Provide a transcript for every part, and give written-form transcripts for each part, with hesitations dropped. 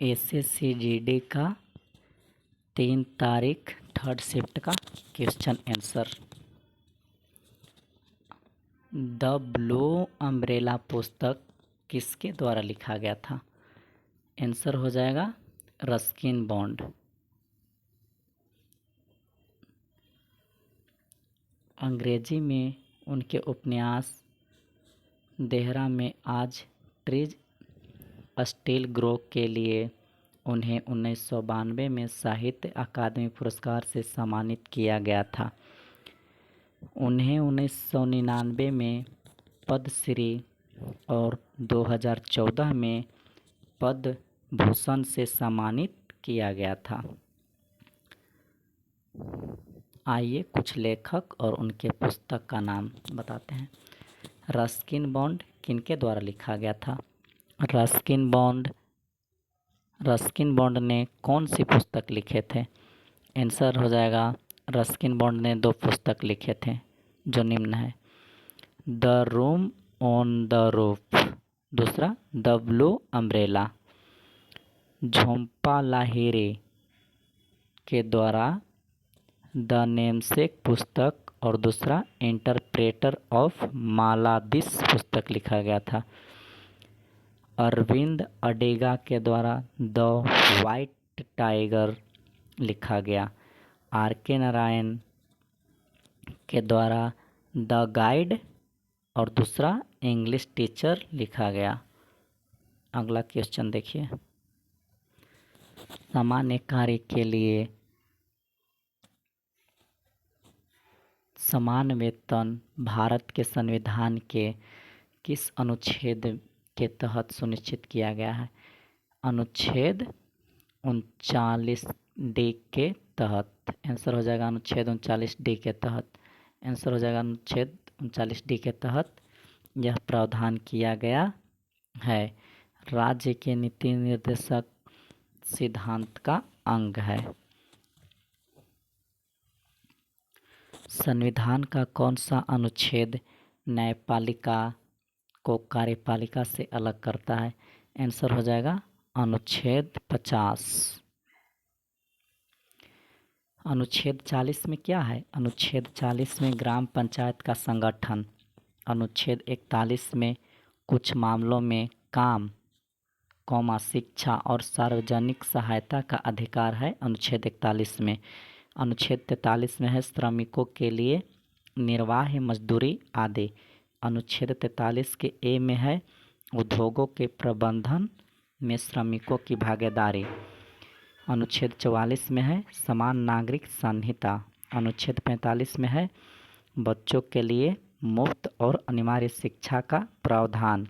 SSCGD का 3 तारीख 3rd shift का question answer. The blue umbrella पुस्तक किसके द्वारा लिखा गया था? आंसर हो जाएगा रस्किन बॉन्ड। अंग्रेजी में उनके उपन्यास देहरा में आज ट्रीज स्टिल ग्रो के लिए उन्हें 1992 में साहित्य अकादमी पुरस्कार से सम्मानित किया गया था। उन्हें 1999 में पद्मश्री और 2014 में पद्म भूषण से सम्मानित किया गया था। आइए कुछ लेखक और उनके पुस्तक का नाम बताते हैं। रस्किन बॉन्ड किनके द्वारा लिखा गया था? रस्किन बॉन्ड ने कौन सी पुस्तक लिखे थे? आंसर हो जाएगा रस्किन बॉन्ड ने 2 पुस्तक लिखे थे जो निम्न है। The room on the roof, दूसरा द ब्लू अम्ब्रेला। झोंपा लाहिरी के द्वारा द नेमसेक पुस्तक और दूसरा इंटरप्रेटर ऑफ मालादिस पुस्तक लिखा गया था। अरविंद अडेगा के द्वारा द वाइट टाइगर लिखा गया। RK नारायण के द्वारा द गाइड और दूसरा इंग्लिश टीचर लिखा गया। अगला क्वेश्चन देखिए। सामान्य कार्य के लिए समान वेतन भारत के संविधान के किस अनुच्छेद के तहत सुनिश्चित किया गया है? अनुच्छेद 39D के तहत। आंसर हो जाएगा अनुच्छेद 39D के तहत। आंसर हो जाएगा अनुच्छेद 39D के तहत यह प्रावधान किया गया है। राज्य के नीति निर्देशक सिद्धांत का अंग है। संविधान का कौन सा अनुच्छेद न्यायपालिका को कार्यपालिका से अलग करता है? आंसर हो जाएगा अनुच्छेद 50। अनुच्छेद 40 में क्या है? अनुच्छेद 40 में ग्राम पंचायत का संगठन। अनुच्छेद 41 में कुछ मामलों में काम, शिक्षा और सार्वजनिक सहायता का अधिकार है। अनुच्छेद 41 में। अनुच्छेद 43 में है श्रमिकों के लिए निर्वाह मजदूरी आदि। अनुच्छेद 43 के ए में है उद्योगों के प्रबंधन में श्रमिकों की भागीदारी। अनुच्छेद 44 में है समान नागरिक संहिता। अनुच्छेद 45 में है बच्चों के लिए मुफ्त और अनिवार्य शिक्षा का प्रावधान।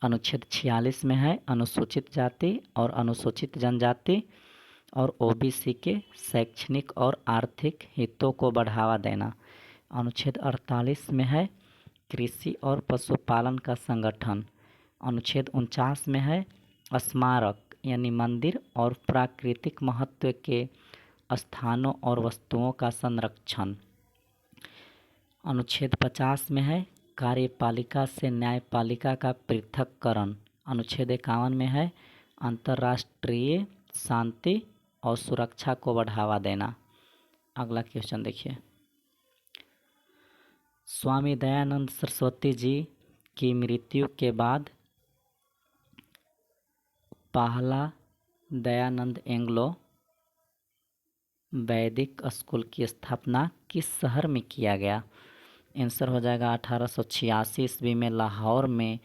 अनुच्छेद 46 में है अनुसूचित जाति और अनुसूचित जनजाति और OBC के शैक्षणिक और आर्थिक हितों को बढ़ावा देना। अनुच्छेद 48 में है कृषि और पशुपालन का संगठन। अनुच्छेद 49 में है स्मारक यानी मंदिर और प्राकृतिक महत्व के स्थानों और वस्तुओं का संरक्षण। अनुच्छेद 50 में है कार्यपालिका से न्यायपालिका का पृथक्करण। अनुच्छेद 51 में है अंतर्राष्ट्रीय शांति और सुरक्षा को बढ़ावा देना। अगला क्वेश्चन देखिए। स्वामी दयानंद सरस्वती जी की मृत्यु के बाद पहला दयानंद एंग्लो वैदिक स्कूल की स्थापना किस शहर में किया गया? आंसर हो जाएगा 1886 ईस्वी में लाहौर में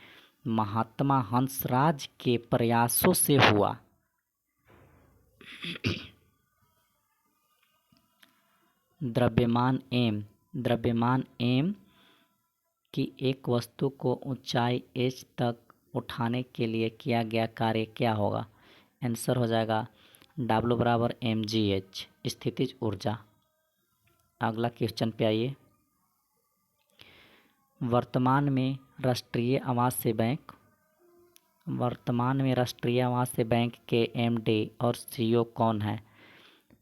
महात्मा हंसराज के प्रयासों से हुआ। द्रव्यमान एम की एक वस्तु को ऊंचाई h तक उठाने के लिए किया गया कार्य क्या होगा? आंसर हो जाएगा W = mgh स्थितिज ऊर्जा। अगला क्वेश्चन पे आइए। वर्तमान में राष्ट्रीय आवासीय बैंक के MD और CEO कौन है?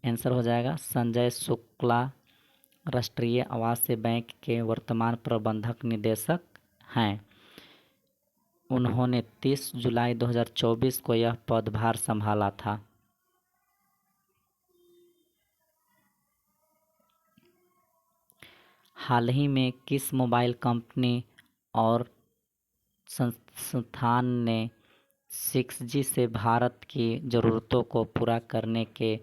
आंसर हो जाएगा संजय शुक्ला राष्ट्रीय आवासीय बैंक के वर्तमान प्रबंधक निदेशक हैं। उन्होंने 30 जुलाई 2024 को यह पदभार संभाला था। हाल ही में किस मोबाइल कंपनी और संस्थान ने 6G से भारत की ज़रूरतों को पूरा करने के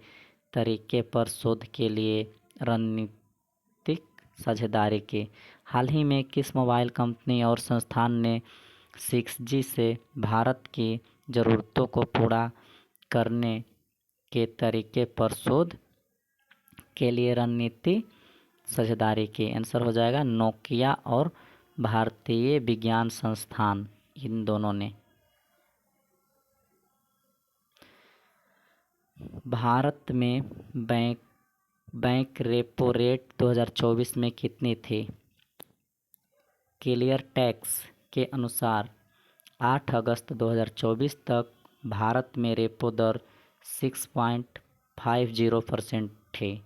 तरीके पर शोध के लिए रणनीतिक साझेदारी की? हाल ही में किस मोबाइल कंपनी और संस्थान ने 6G से भारत की ज़रूरतों को पूरा करने के तरीके पर शोध के लिए रणनीति साझेदारी की? आंसर हो जाएगा नोकिया और भारतीय विज्ञान संस्थान, इन दोनों ने। भारत में बैंक रेपो रेट 2024 में कितनी थी? क्लियर टैक्स के अनुसार 8 अगस्त 2024 तक भारत में रेपो दर 6.50% थी।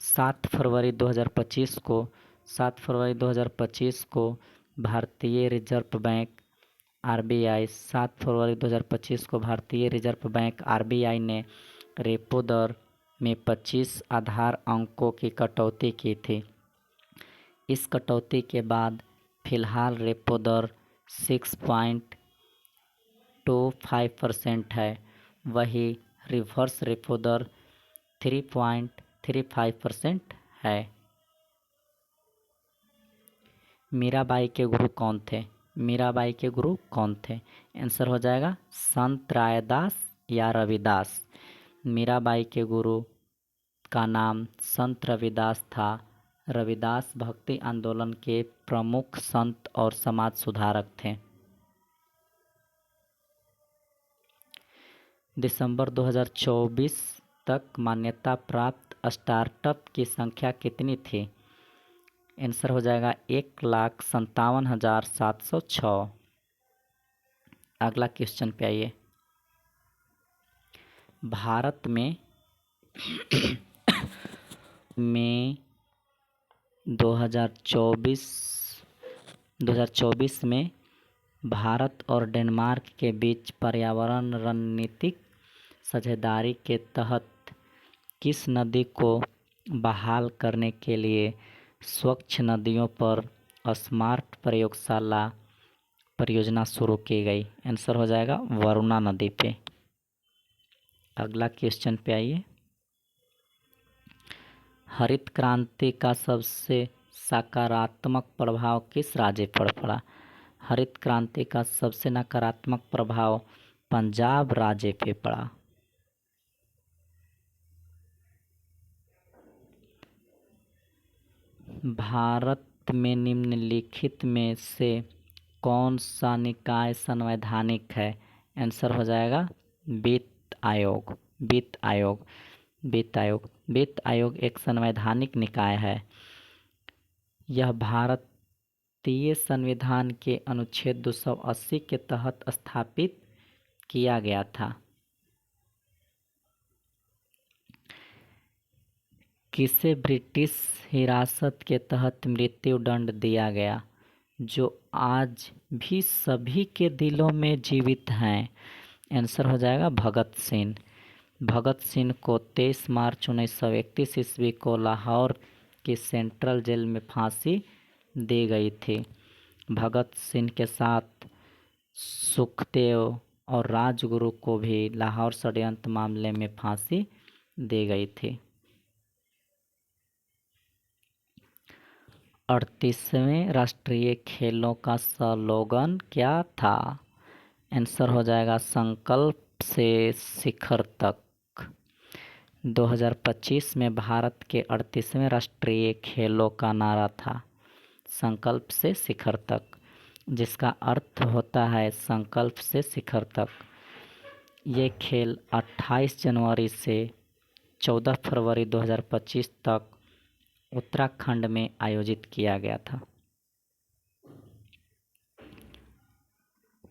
7 फरवरी 2025 को भारतीय रिजर्व बैंक आरबीआई 7 फरवरी 2025 को भारतीय रिजर्व बैंक आरबीआई ने रेपो दर में 25 आधार अंकों की कटौती की थी। इस कटौती के बाद फिलहाल रेपो दर 6.25% है। वही रिवर्स रेपो दर 3.35% है। मीराबाई के गुरु कौन थे? मीराबाई के गुरु कौन थे? आंसर हो जाएगा संत रायदास या रविदास। मीराबाई के गुरु का नाम संत रविदास था। रविदास भक्ति आंदोलन के प्रमुख संत और समाज सुधारक थे। दिसंबर 2024 तक मान्यता प्राप्त स्टार्टअप की संख्या कितनी थी? आंसर हो जाएगा 1,57,706। अगला क्वेश्चन पे आइए। भारत में 2024 में भारत और डेनमार्क के बीच पर्यावरण रणनीतिक साझेदारी के तहत किस नदी को बहाल करने के लिए स्वच्छ नदियों पर स्मार्ट प्रयोगशाला परियोजना शुरू की गई? आंसर हो जाएगा वरुणा नदी पे। अगला क्वेश्चन पे आइए। हरित क्रांति का सबसे सकारात्मक प्रभाव किस राज्य पर पड़ा? हरित क्रांति का सबसे नकारात्मक प्रभाव पंजाब राज्य पे पड़ा। भारत में निम्नलिखित में से कौन सा निकाय संवैधानिक है? आंसर हो जाएगा वित्त आयोग। वित्त आयोग एक संवैधानिक निकाय है। यह भारतीय संविधान के अनुच्छेद 280 के तहत स्थापित किया गया था। किसे ब्रिटिश हिरासत के तहत मृत्यु दंड दिया गया, जो आज भी सभी के दिलों में जीवित हैं? आंसर हो जाएगा भगत सिंह। भगत सिंह को 23 मार्च 1931 ईस्वी को लाहौर की सेंट्रल जेल में फांसी दी गई थी। भगत सिंह के साथ सुखदेव और राजगुरु को भी लाहौर षड्यंत्र मामले में फांसी दी गई थी। 38वें राष्ट्रीय खेलों का स्लोगन क्या था? आंसर हो जाएगा संकल्प से शिखर तक। 2025 में भारत के 38वें राष्ट्रीय खेलों का नारा था संकल्प से शिखर तक, जिसका अर्थ होता है संकल्प से शिखर तक। ये खेल 28 जनवरी से 14 फरवरी 2025 तक उत्तराखंड में आयोजित किया गया था।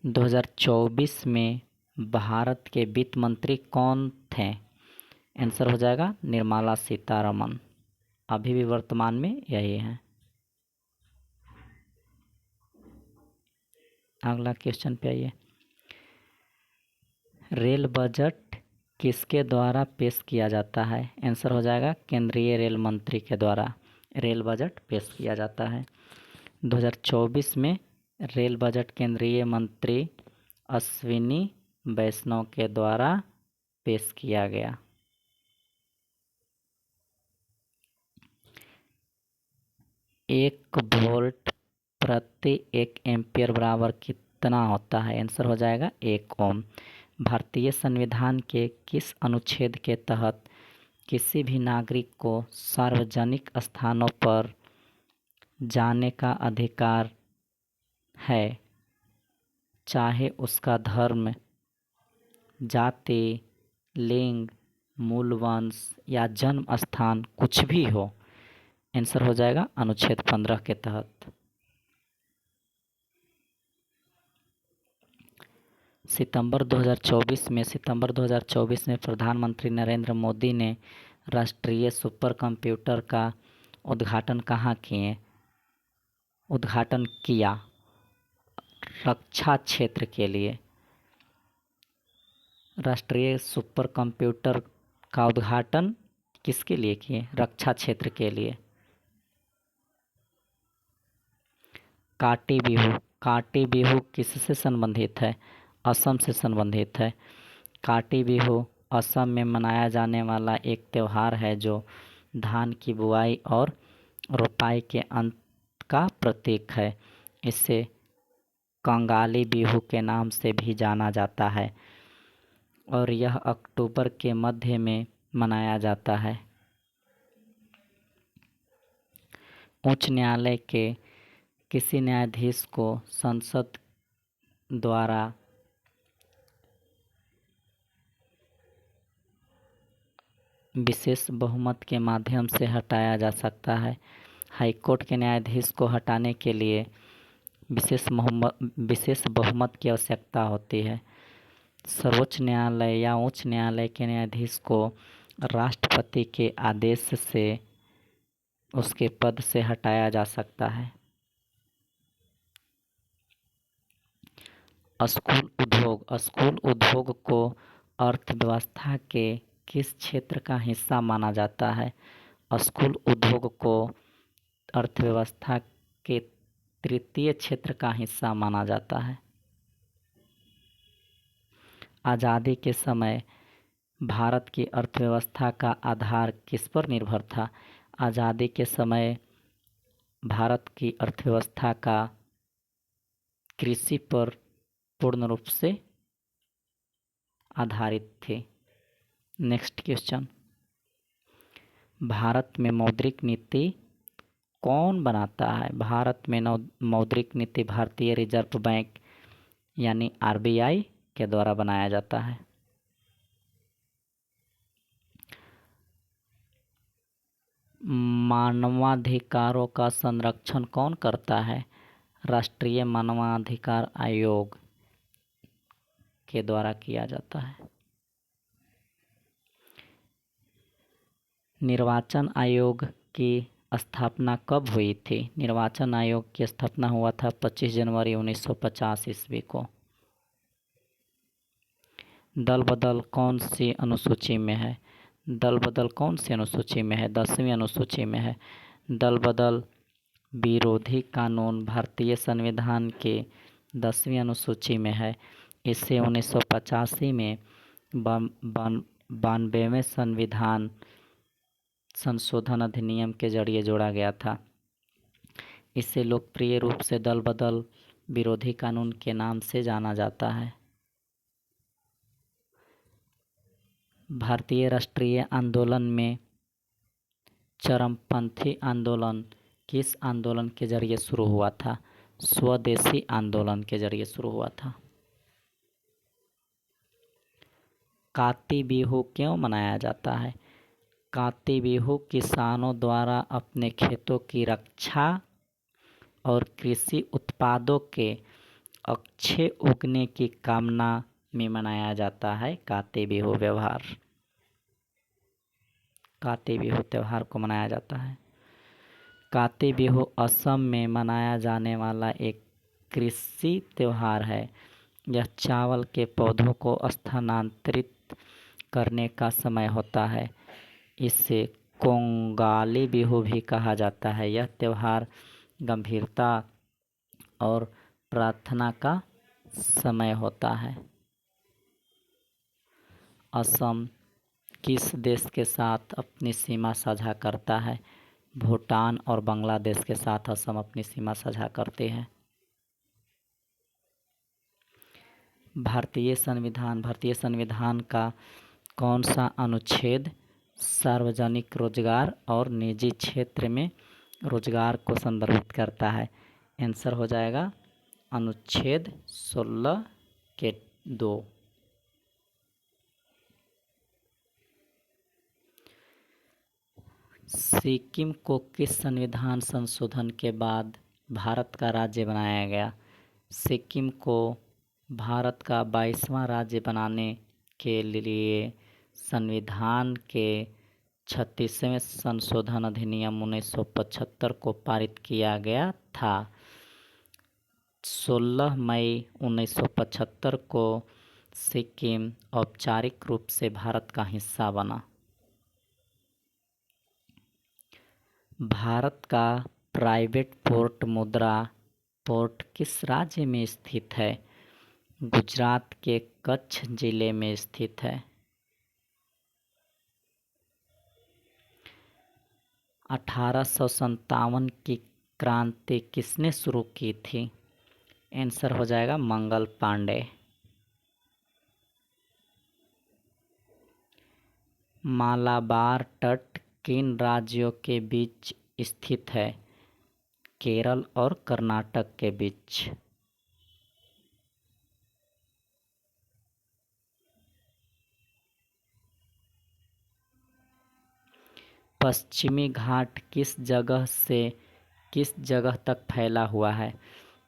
2024 में भारत के वित्त मंत्री कौन थे? आंसर हो जाएगा निर्मला सीतारमण। अभी भी वर्तमान में यही है। अगला क्वेश्चन पे आइए। रेल बजट किसके द्वारा पेश किया जाता है? आंसर हो जाएगा केंद्रीय रेल मंत्री के द्वारा रेल बजट पेश किया जाता है। 2024 में रेल बजट केंद्रीय मंत्री अश्विनी वैष्णव के द्वारा पेश किया गया। एक वोल्ट प्रति 1 एम्पीयर बराबर कितना होता है? आंसर हो जाएगा 1 ओम। भारतीय संविधान के किस अनुच्छेद के तहत किसी भी नागरिक को सार्वजनिक स्थानों पर जाने का अधिकार है, चाहे उसका धर्म, जाति, लिंग, मूल वंश या जन्म स्थान कुछ भी हो? आंसर हो जाएगा अनुच्छेद 15 के तहत। सितंबर 2024 में प्रधानमंत्री नरेंद्र मोदी ने राष्ट्रीय सुपर कंप्यूटर का उद्घाटन किया रक्षा क्षेत्र के लिए। राष्ट्रीय सुपर कंप्यूटर का उद्घाटन किसके लिए किए? रक्षा क्षेत्र के लिए। काटी बिहू किससे संबंधित है? असम से संबंधित है। काटी बिहू असम में मनाया जाने वाला एक त्यौहार है जो धान की बुआई और रोपाई के अंत का प्रतीक है। इसे कंगाली बिहू के नाम से भी जाना जाता है और यह अक्टूबर के मध्य में मनाया जाता है। उच्च न्यायालय के किसी न्यायाधीश को संसद द्वारा विशेष बहुमत के माध्यम से हटाया जा सकता है। हाईकोर्ट के न्यायाधीश को हटाने के लिए विशेष बहुमत की आवश्यकता होती है। सर्वोच्च न्यायालय या उच्च न्यायालय के न्यायाधीश को राष्ट्रपति के आदेश से उसके पद से हटाया जा सकता है। स्कूल उद्योग को अर्थव्यवस्था के किस क्षेत्र का हिस्सा माना जाता है? स्कूल उद्योग को अर्थव्यवस्था के तृतीय क्षेत्र का हिस्सा माना जाता है। आज़ादी के समय भारत की अर्थव्यवस्था का आधार किस पर निर्भर था? आज़ादी के समय भारत की अर्थव्यवस्था का कृषि पर पूर्ण रूप से आधारित थी। नेक्स्ट क्वेश्चन, भारत में मौद्रिक नीति कौन बनाता है? भारत में मौद्रिक नीति भारतीय रिजर्व बैंक यानी आरबीआई के द्वारा बनाया जाता है। मानवाधिकारों का संरक्षण कौन करता है? राष्ट्रीय मानवाधिकार आयोग के द्वारा किया जाता है। निर्वाचन आयोग की स्थापना कब हुई थी? निर्वाचन आयोग की स्थापना हुआ था 25 जनवरी 1950 ईस्वी को। दल बदल कौन सी अनुसूची में है? दल बदल कौन सी अनुसूची में है? 10वीं अनुसूची में है। दल बदल विरोधी कानून भारतीय संविधान के 10वीं अनुसूची में है। इसे 1985 में 92वें संविधान संशोधन अधिनियम के जरिए जोड़ा गया था। इसे लोकप्रिय रूप से दल बदल विरोधी कानून के नाम से जाना जाता है। भारतीय राष्ट्रीय आंदोलन में चरमपंथी आंदोलन किस आंदोलन के जरिए शुरू हुआ था? स्वदेशी आंदोलन के जरिए शुरू हुआ था। काती बिहू क्यों मनाया जाता है? काती बिहू किसानों द्वारा अपने खेतों की रक्षा और कृषि उत्पादों के अच्छे उगने की कामना में मनाया जाता है। काती बिहू त्यौहार को मनाया जाता है। काती बिहू असम में मनाया जाने वाला एक कृषि त्यौहार है। यह चावल के पौधों को स्थानांतरित करने का समय होता है। इसे कोंगाली बिहू भी कहा जाता है। यह त्यौहार गंभीरता और प्रार्थना का समय होता है। असम किस देश के साथ अपनी सीमा साझा करता है? भूटान और बांग्लादेश के साथ असम अपनी सीमा साझा करते हैं। भारतीय संविधान का कौन सा अनुच्छेद सार्वजनिक रोजगार और निजी क्षेत्र में रोजगार को संदर्भित करता है? आंसर हो जाएगा अनुच्छेद 16 के 2। सिक्किम को किस संविधान संशोधन के बाद भारत का राज्य बनाया गया? सिक्किम को भारत का 22वां राज्य बनाने के लिए संविधान के 36वें संशोधन अधिनियम 1975 को पारित किया गया था। 16 मई 1975 को सिक्किम औपचारिक रूप से भारत का हिस्सा बना। भारत का प्राइवेट पोर्ट मुद्रा पोर्ट किस राज्य में स्थित है? गुजरात के कच्छ जिले में स्थित है। 1857 की क्रांति किसने शुरू की थी? आंसर हो जाएगा मंगल पांडे। मालाबार तट किन राज्यों के बीच स्थित है? केरल और कर्नाटक के बीच। पश्चिमी घाट किस जगह तक फैला हुआ है?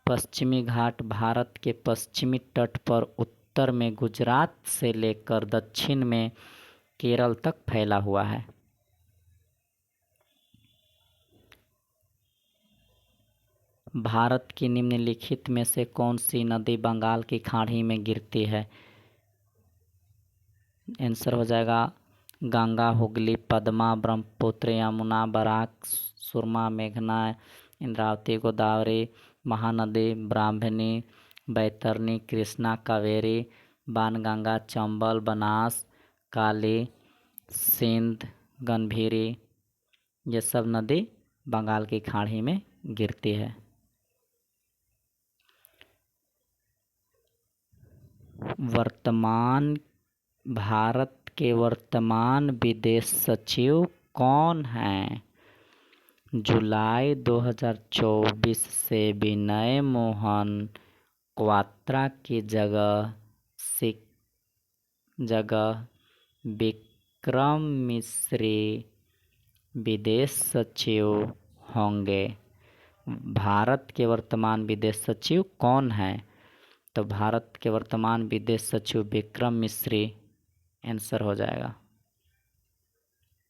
पश्चिमी घाट भारत के पश्चिमी तट पर उत्तर में गुजरात से लेकर दक्षिण में केरल तक फैला हुआ है। भारत की निम्नलिखित में से कौन सी नदी बंगाल की खाड़ी में गिरती है? आंसर हो जाएगा गंगा, हुगली, पद्मा, ब्रह्मपुत्र, यमुना, बराक, सुरमा, मेघना, इंद्रावती, गोदावरी, महानदी, ब्राह्मणी, बैतरणी, कृष्णा, कावेरी, बाणगंगा, चंबल, बनास, काली, सिंध, गंभीरी। ये सब नदी बंगाल की खाड़ी में गिरती है। भारत के वर्तमान विदेश सचिव कौन हैं? जुलाई 2024 से विनय मोहन क्वात्रा की जगह विक्रम मिस्री विदेश सचिव होंगे। भारत के वर्तमान विदेश सचिव कौन हैं? तो भारत के वर्तमान विदेश सचिव विक्रम मिस्री आंसर हो जाएगा।